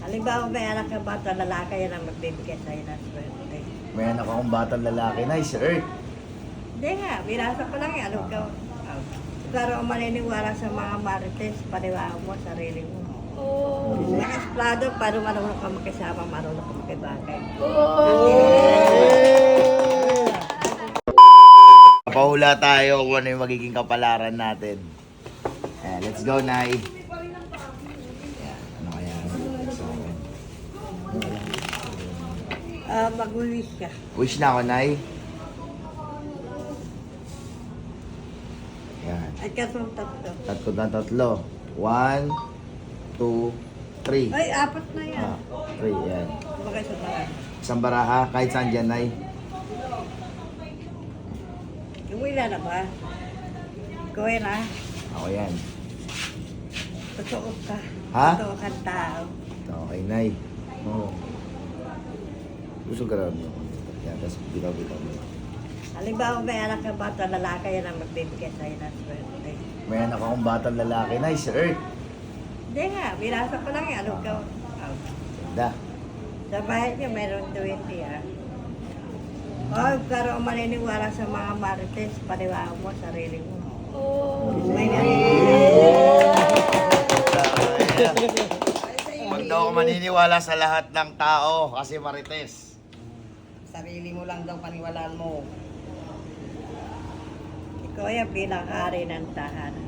Halimbawa may anak ka bata, lalaki yan ang magbibigay sa'yo ng swerte. May anak akong batang lalaki na, sir. Hindi nga, binasa ko lang yan. Ano ka? Pero ang maniniwala sa mga marites, paniwala mo, sarili mo. Naka-esplado, para marunong ka makisama, marunong ka makibagay. Pahula tayo kung ano yung magiging kapalaran natin. Let's go, Nay. Ano kaya? Mag-wish ka. Wish na ako, Nay. Yan. At kasong tatlo. Tatlo. 1, 2, 3. Ay, apat na yan. 3, yan. Bagay sa bahay. Isang baraha, kahit saan dyan, Nay. Umuwi na ba? Ikaw na. Ako yan. Totoo ka. Ha? Totoo kang tao. Okay, Nay. Oo. Gusto ka rin mo. Yan, tapos bitaw-bitaw mo. Halimbawa may anak ka bata, lalaki yan ang magbibigay sa'yo ng swerte. May anak akong batang lalaki na, sir. Hindi nga, binasa ko lang yan. Ano ka? Ganda. Sa bahay niyo, meron 20 ah. Oh, pero ang maniniwala sa mga marites, paniwala mo, sarili mo. May Huwag daw ako maniniwala sa lahat ng tao kasi marites. sarili mo lang daw paniwalaan mo. Ikaw yung pinakari ng tahanan.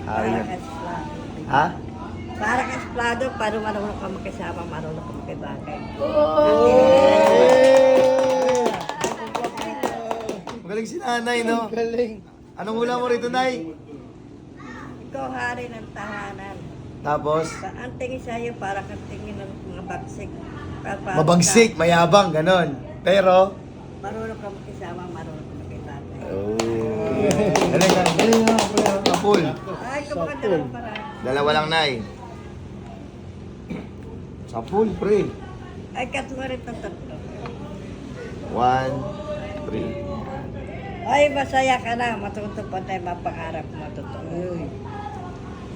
Hari. Parang esplado. Ha? Parang esplado, para marunong ka makisama, marunong ka makibagay. Magaling si nanay, no? Galing. Anong hula mo rito, Nay? Ikaw hari ng tahanan. Tapos, Ang tingin sa'yo, parang ang tingin ng mga bagsik. mabagsik, mayabang, ganon. Pero, Marunong ka makisama, marunong ka makibagay. galing ka. Galing ka. Kapul. Ay, kumaganda lang para. Dalawa lang, Nay. Sapul, pre. Ay, kat mo rin ng tatlo. 1, 3. Ay, masaya ka na. Matutupad tayo mapangarap mo. Totoo.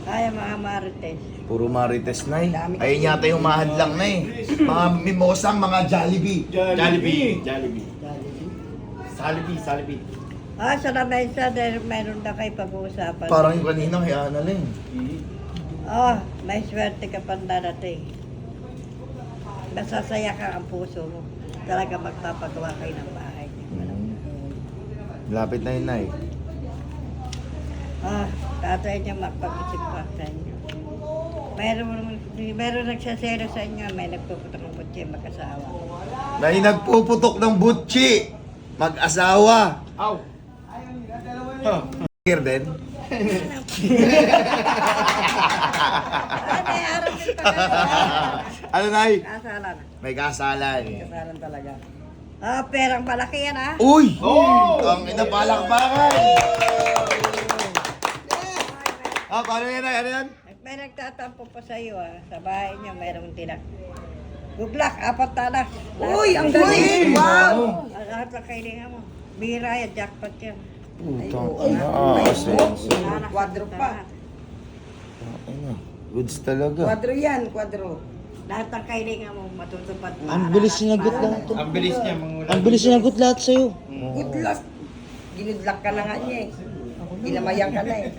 Ay, mga marites. Puro marites, Nay. Ayun yata yung mahadlang na Mga mimosang, mga Jollibee. Jollibee. Salibee. Ah, sa lamesa, dahil meron na kayo pag-uusapan. Parang yung kanina kay Annalyn. Oh, may swerte ka pang darating. Masasaya ka ang puso mo. Talaga magpapagawa kayo ng bahay. Lapit na yun, Nay. Ah, tatay niya magpag-isip pa sa inyo. Meron nagsasero sa inyo, may nagpuputok ng butsi, mag-asawa. Nay, nagpuputok ng butchi. Mag-asawa. Aw. Here din. Ah, may araw din pag Ano, Nay? Kasalan. May kasalan. Kasalan talaga. Ah, perang malaki yan ah. Uy! Ang inapalakpakan! Paano yan, Nay? Ano yan? May nagtatampo pa sa iyo ah. Sa bahay niyo mayroong tinak. Guglak, apat talas. Uy, ang galing! Wow! Lahat ng kailangan mo. Bira yan, jackpot yan. Kwadro pa. Goods talaga. Kwadro yan, kwadro. Lahat ng kailangan mo matutupad. Ang bilis sinagot lahat to. Ang bilis niya mangula. Ang bilis sinagot lahat sa'yo. Good luck. Ginudlak ka na nga niya eh. Ginamayan ka na eh.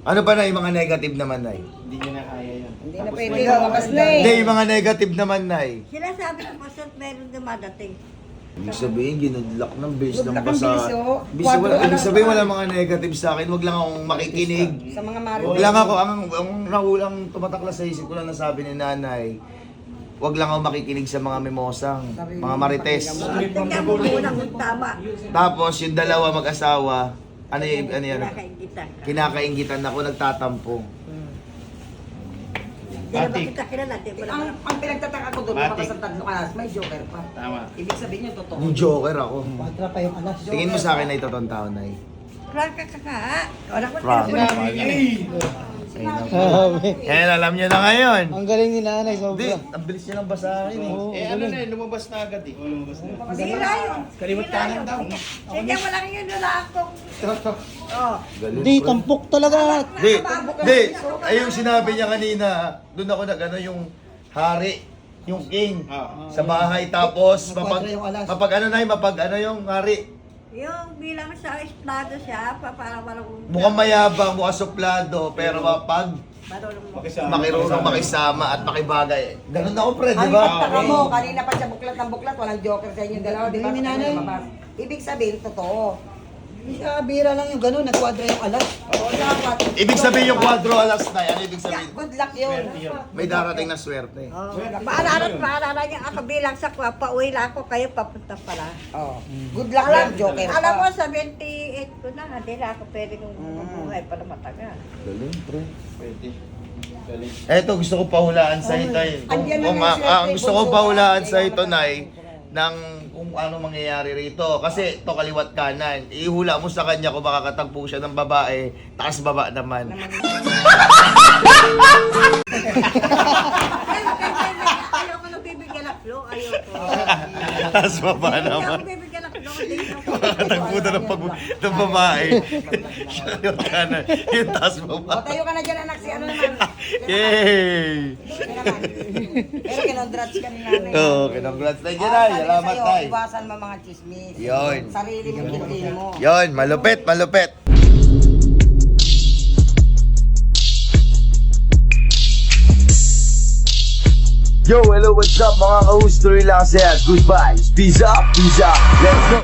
Ano ba, Nay? Mga negative naman, Nay? Hindi niya na kaya yan. Hindi na pwede lumabas na eh. Hindi, yung mga negative naman, Nay. Sinasabi ko po sa meron dumadating. Ibig sabihin, ginudlak ng base ng Gudlak ang basa. bilis, oh. Ibig sabihin, wala mga negative sa akin. Huwag lang akong makikinig. Sa mga Huwag marites. lang ako, ang nakulang tumataklas sa isip ko lang nasabi ni nanay, huwag lang ako makikinig sa mga mimosang, mga marites. Tingnan mo muna kung tama. Tapos yung dalawa mag-asawa, ano yan? Kinakaingitan. Kinakaingitan ako, nagtatampo. Hindi naman kita kilala. Di mo Ang, naman. ang pinagtataka ko doon, Matik. mga sa tatlo ka, may joker pa. Tama. Ibig sabihin yun, totoo. Yung joker ako. Patra pa yung alas. Tingin mo sa akin na ito tong taon na Frank ka ka. Wala ko Frank. Yan, alam nyo na ngayon. Ang galing ni nanay, Hindi, sobra. ang bilis niya ng basahin eh. Oo, Eh ano na eh, lumabas na agad eh. Lumabas na. Bira yun. Kaliwat kanan daw. Sige, wala yun nila akong. Oh. Galit, Hindi, bro. tampok talaga. Di, di. Ay yung sinabi niya kanina, doon ako nag ano yung hari. yung king. Ah. Sa bahay, tapos Magkwadra yung alas. mapag ano yung hari. Yung bilang sa esplado siya, para marunong. Mukhang mayabang, mukhang suplado, pero mapag Marunong mo. makirunong makisama at makibagay. Ganun ako, pre, di Ang ba? pagtaka mo, kanina pa siya buklat ng buklat, walang joker sa inyo dalawa, di ba? Hindi, nanay. Ibig sabihin, totoo. Bira lang yung gano'n, nagkwadra yung alas. Oo, dapat. Ibig sabihin yung kwadro alas na yan, ibig sabihin. Good luck yun. May darating na swerte. Oh, paalala niya ako bilang sa kwa, pauwi lang ako, kayo papunta pala. Oh. Good luck lang, joker ka. Alam mo, 78 ko na, hindi na ako pwede kong mabuhay pa na matagal. Galing, pre. Pwede. Galing. Eto, gusto ko pahulaan sa ito. Andyan na Kung yung swerte, gusto ko bunso. pahulaan sa ito, Nay, ng kung ano mangyayari rito. Kasi to kaliwat kanan. Ihula mo sa kanya kung makakatagpo siya ng babae, taas baba naman. Ayoko nang bibigyan ng flow, ayoko. Taas baba Hindi ako naman. bibigyan ng flow, hindi ako. Makakatagpo na ng babae. Siya kaliwat kanan. Yung taas O, baba. tayo ka na dyan, anak. Si ano naman? Yay! Ano naman? Pero kinondrats ka ni nanay. Oo, congrats na dyan, Nay. Salamat, Nay. Iwasan mo mga chismis. Yun. Sarili mo, hindi mo. Yon, malupit, malupit. Yo, hello, what's up mga ka-host? Relax yan. Goodbye. Peace up, let's go.